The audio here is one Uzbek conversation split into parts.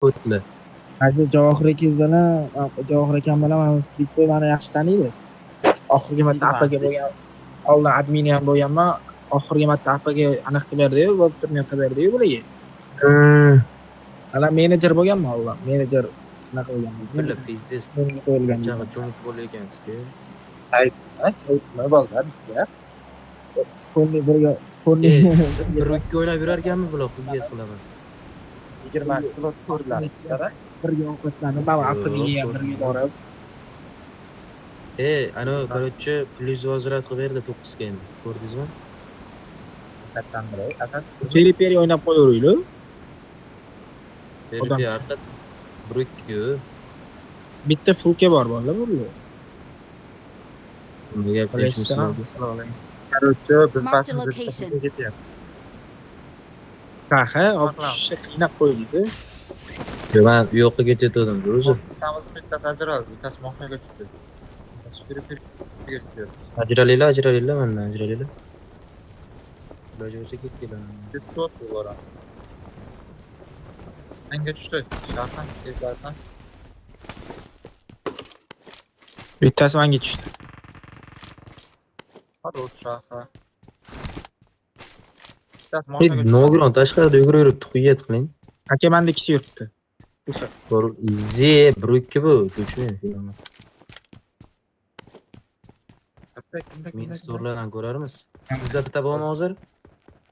O'tli. hozir Javohir akam bilan bitta meni yaxshi taniydi. Oxirgi marta apaga bo'lgan, oldin admin ham bo'lganman. Oxirgi marta apaga aniq qilib berdi-yu, bo'lib turmay qilib berdi-yu bularga. Ana menejer bo'lganman oldin. Menejer anaqa bo'lganman. Bular pizziz. Menga qo'yilgan. Qancha cho'mich bo'lar ekansiz-ku. Nima bo'ldi? Ko'nli birga ko'nli Bir ikki o'ylab yurarkanmi bular, xudiyat qilaman. 20 slot ko'rdilar. Birga ovqatlanib, baba apaga ham birga borib. Ana короче, plyus vaziriyat qilib berdi 9 ga endi. Ko'rdingizmi? Kattan biri. Seriperi o'ynab qo'yaveraylik. Seriperi arqat 1-2. Bitta fulka bor bolalar burada. Nega Bilasizmi? Короче, biz Marked a location. ketyapmiz. Qaha, opishni qiynab qo'ydi. Men u yoqqa ketayotgandim o'zi. Bittamiz bittasi ajraldi, bittasi mashinaga tushdi. Bittasi tushdi. Ajralinglar mendan ajralinglar. Iloji bo'lsa ketdinglar. Bitta o'tdi ular. Menga tushdi. Shaxsan, tezlardan. Bittasi menga tushdi. Hadi o't shaxsa. Bittasi Hech mashinaga tushdi. nogiron tashqarida yugurib xuyat qiling. Aka menda ikkisi yuribdi. Bor izi 1-2 bu ko'chmaydi. Men storlardan ko'rarmiz. Sizda bitta bormi hozir?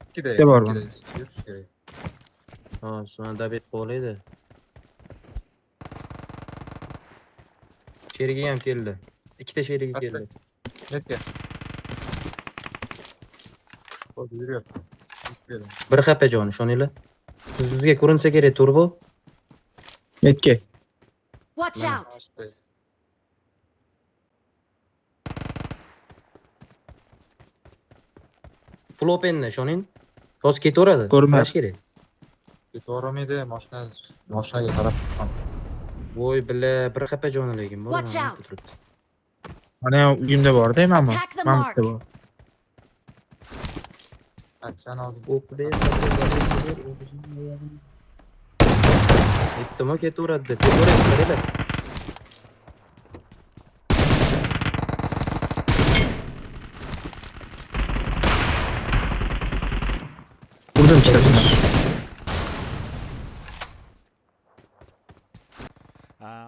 Ikkida. Bitta bor. Yurish kerak. Ha, sonra David qo'laydi. Sherigi ham keldi. Ikkita sherigi keldi. Netga. Hadi yürüyor. Yürüyor. Bir HP jon, ishoninglar. Sizga ko'rinsa kerak turbo. Netga. Watch out! Full openni ishoning. Hozir ketaveradi. Ko'rmayapsiz. Qarash kerak. Ketoramaydi, mashinaga qarab chiqqan. Voy billa, bir HP joni lekin bor. Watch out. Mana uyimda bor-da, mana. Attack the Mana mark. bitta bor. Sen aldın. O'qdi. Aytdim-ku ketaveradi deb. Ketaveradi. Urdim ikkitasini.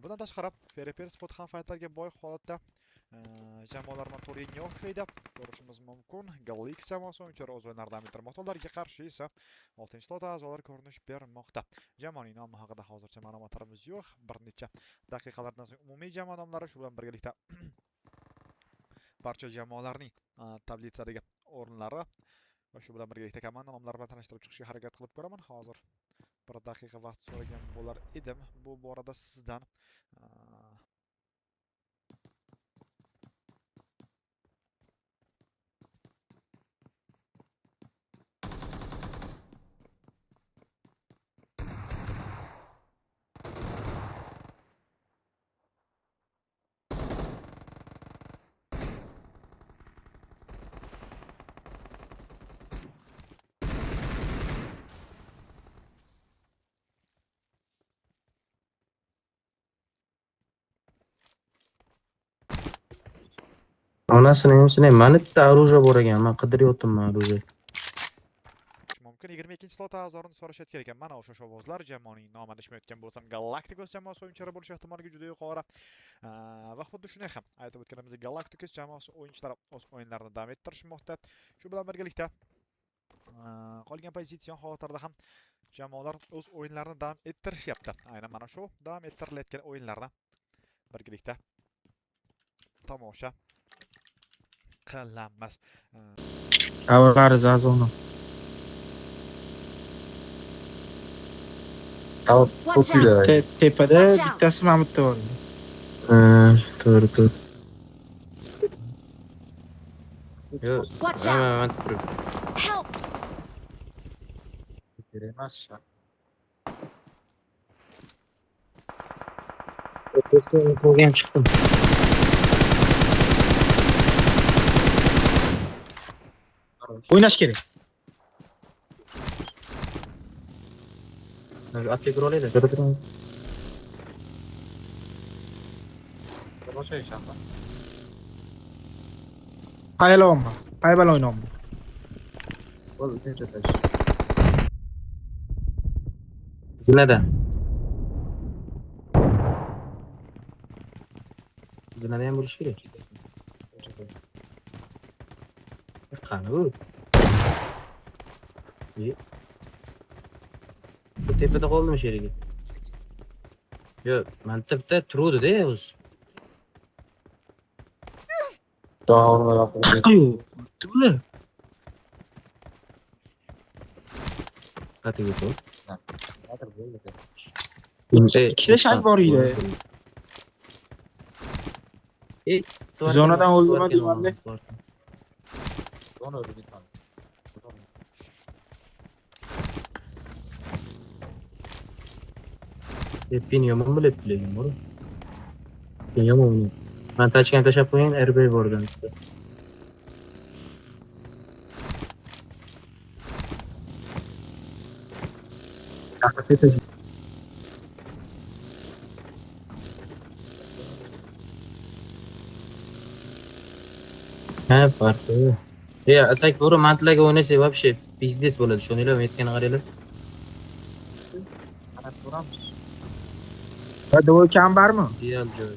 Bundan tashqari Ferreper spot ham faytlarga boy holatda jamoalar bilan to'rga o'xshaydi. Ko'rishimiz mumkin. Galix jamoasi o'yinchilari o'z o'yinlarini davom ettirmoqda. Ularga qarshi esa 6-lot a'zolar ko'rinish bermoqda. Jamoaning nomi haqida hozircha ma'lumotlarimiz yo'q. Bir necha daqiqalardan so'ng umumiy jamoa nomlari shu bilan birgalikda barcha jamoalarning tablitsadagi o'rinlari va shu bilan birgalikda komanda nomlari bilan tanishtirib chiqishga harakat qilib ko'raman. Hozir bir daqiqa vaqt so'ragan bo'lar edim bu borada sizdan. Onasini mana bitta оружие bor ekan. Men qidiryapman оружие. Mumkin 22 slot a'zorini so'rashayotgan ekan. Mana o'sha shovozlar jamoaning nomini ishmayotgan bo'lsam, Galacticos jamoasi o'yinchilari bo'lish ehtimoliga juda yuqori. Va xuddi shunday ham aytib o'tganimizdek Galacticos jamoasi o'yinchilari o'z o'yinlarini davom ettirishmoqda. Shu bilan birgalikda qolgan pozitsion holatlarda ham jamoalar o'z o'yinlarini davom ettirishyapti. Aynan mana shu davom ettirilayotgan o'yinlarni birgalikda tomosha qilamiz. Avvalari Zazoni. Watch out! Tepada bittasi mana bitta bor. To'g'ri. Yo'q. Watch out! Men turib. Help! Giremez şah. Ko'rgan chiqdim. O'ynash kerak. Atlet roleydi. Boşa inşallah. Qayerga Qay balo o'ynayapman? Bo'ldi, tinchlatasiz. Zinada. Zinada ham bo'lishi kerak. Qani u? Bu tepada qoldimi sherigi? Yo'q, mantiqda turuvdi-da o'zi. Yo'q. Tug'li. Qatiga tur. Hozir bo'ldi. Ikkita shak bor edi. Zonadan o'ldimi deymanda? Zona o'ldi bitmadi. Pin yomon bilib lekin bor. Pin yomon. Men tashgan tashab qo'ying, RB bordan. Ha, farqi. Atak bo'ri mantlaga o'ynasa вообще pizdes bo'ladi. Shuninglar aytgani qaranglar. Qarab ko'ramiz. Do'y kam bormi? Ideal joy.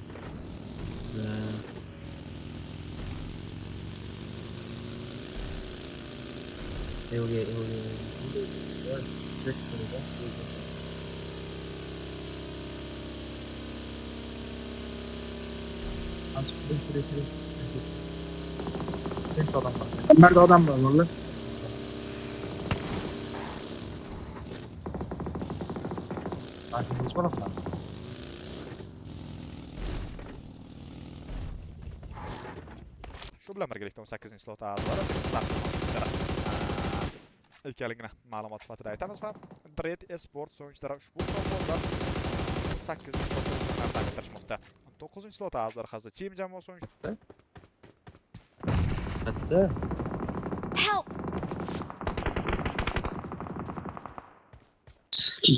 Evga. Bunlarda odam bor, vallahi. Hangimiz bo'laman? Shu bilan birgalikda 18 slot a'zolari ilkaligina ma'lumot sifatida aytamiz va Dread Esports o'yinchilari ushbu sovg'alar 8 slotda taqdim etishmoqda. 9 slot a'zolari hozir team jamoasi o'yinchilari Katta. Help!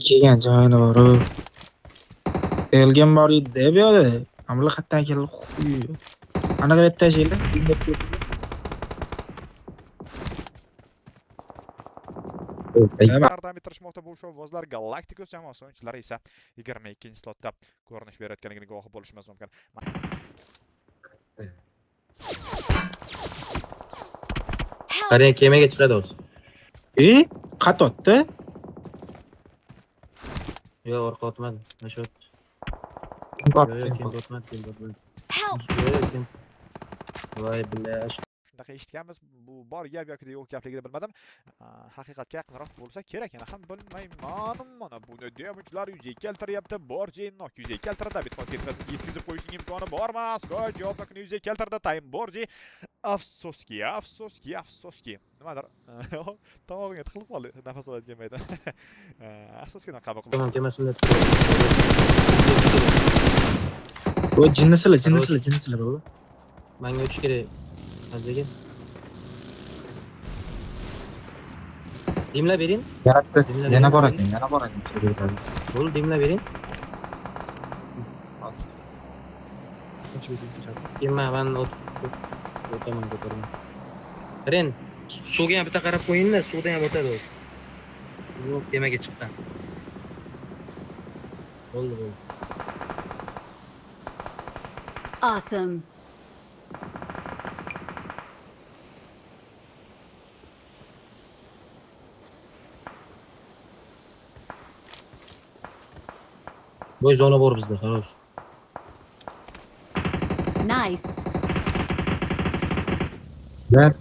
Kelgan joyini bor. Elgan bor edi deb yo'di. Ammo xatdan keldi xuy. Anaqa bitta tashlaylar. yordam etishmoqda bu shovvozlar Galacticos jamoasi o'yinchilari esa 22-slotda ko'rinish berayotganligini guvohi bo'lishimiz mumkin. Qarang, kemaga chiqadi o'zi. Qatotdi. Yo'q, orqa o'tmadi. Mana Yo'q, kim o'tmadi. Help! Voy billash. Shunaqa eshitganmiz, bu bor gap yoki yo'q gapligini bilmadim. Haqiqatga yaqinroq bo'lsa kerak, yana ham bilmayman. Mana buni demochlar yuzaga keltiryapti. Borji nok yuzaga keltirdi. Bitcoin yetkazib qo'yishning imkoni bormi? Askoy javobni yuzaga keltirdi. Time Borji. Afsoski. Nimadir? Tomog'iga tiqilib qoldi. Nafas oladigan mayda. Afsoskidan qabul qildim. Tamam, kemasini Bu jinnisilar bu. Menga o'tish kerak. Aziga. Dimla bering. Yaratdi. Dimla Yana bor bering. ekan. Bo'l, dimla bering. Kema men o'taman ko'taraman. Qarang, suvga ham bitta qarab qo'ying-da, suvda ham o'tadi o'zi. Yo'q, kemaga chiqqan. Bo'ldi. Awesome. Bo'y zona bor bizda, xo'sh. Nice. Ben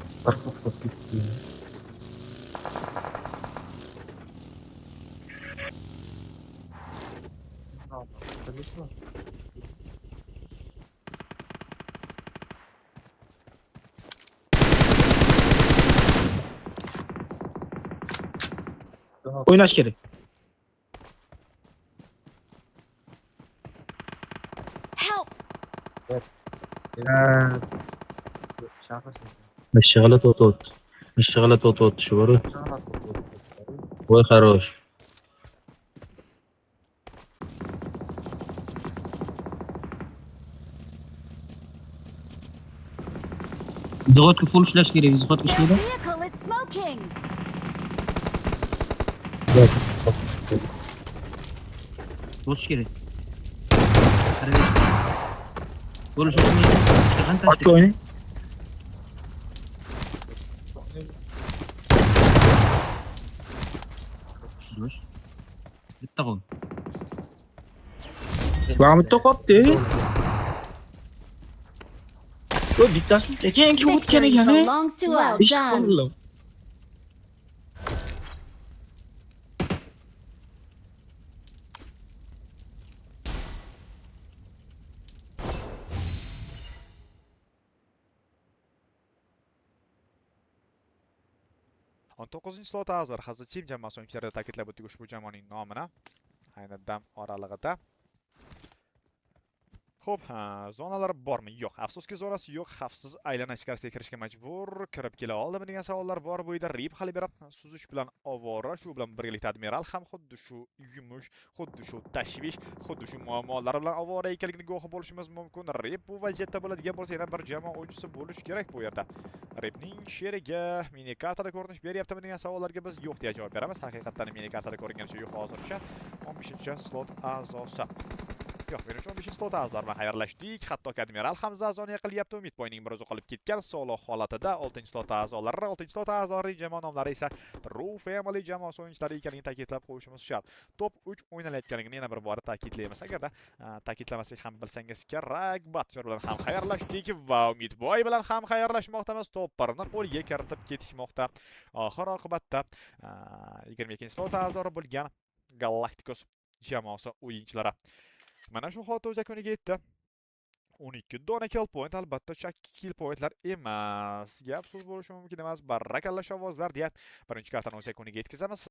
O'ynash kerak. Help! Ishg'ala to'tot. Shu bor. Voy, xarosh. Zavodga full ishlash kerak, zavodga Their ishlaydi. vehicle is smoking. Bosish kerak. Qarash. Bo'lish olmaydi. Qancha Ochga o'ynang. Bo'lish. Bitta qol. Vaqtda qopdi. Bu bittasi sekin kim o'tgan Victory ekan? belongs to Well us. Ish Done. qildim. o'n to'qqizinchi slot a'zolari hozir tim jamoasi o'yinchilarida ta'kidlab o'tdik ushbu jamoaning nomini. Ayni dam oralig'ida. Xo'p, zonalar bormi? Yo'q. Afsuski zonasi yo'q. Xavfsiz aylana ichkarisiga kirishga majbur. Kirib kela oldimi degan savollar bor. Bu yerda Rip hali berib suzish bilan ovora, shu bilan birgalikda Admiral ham xuddi shu yumush, xuddi shu tashvish, xuddi shu muammolar bilan ovora ekanligini guvohi bo'lishimiz mumkin. Rip bu vaziyatda bo'ladigan bo'lsa, yana bir jamoa o'yinchisi bo'lish kerak bu yerda. Ripning sherigi minikartada ko'rinish beryaptimi degan savollarga biz yo'q deya javob beramiz. Haqiqatan minikartada ko'ringanicha yo'q hozircha. 15-slot a'zosi. Yo'q, menimcha 15-slot a'zolari bilan xayrlashdik. Hattoki Admiral ham zazoni yiqilyapti. Umid Boyning bir o'zi qolib ketgan solo holatida 6-slot a'zolari, 6-slot a'zolarining jamoa nomlari esa True Family jamoasi o'yinchilari ekanligini ta'kidlab qo'yishimiz shart. Top 3 o'ynalayotganligini yana bir bora ta'kidlaymiz. Agarda ta'kidlamasak ham bilsangiz kerak. Batyor bilan ham xayrlashdik va Umid Boy bilan ham xayrlashmoqdamiz. Top 1ni qo'lga kiritib ketishmoqda. Oxir oqibatda 22-slot a'zolari bo'lgan Galacticos jamoasi o'yinchilari mana shu holat o'z yakuniga yetdi. 12 dona kill point, albatta chakki kill pointlar emas. Gap so'z bo'lishi mumkin emas. Barakalla shovozlar deya birinchi kartani o'z yakuniga yetkazamiz.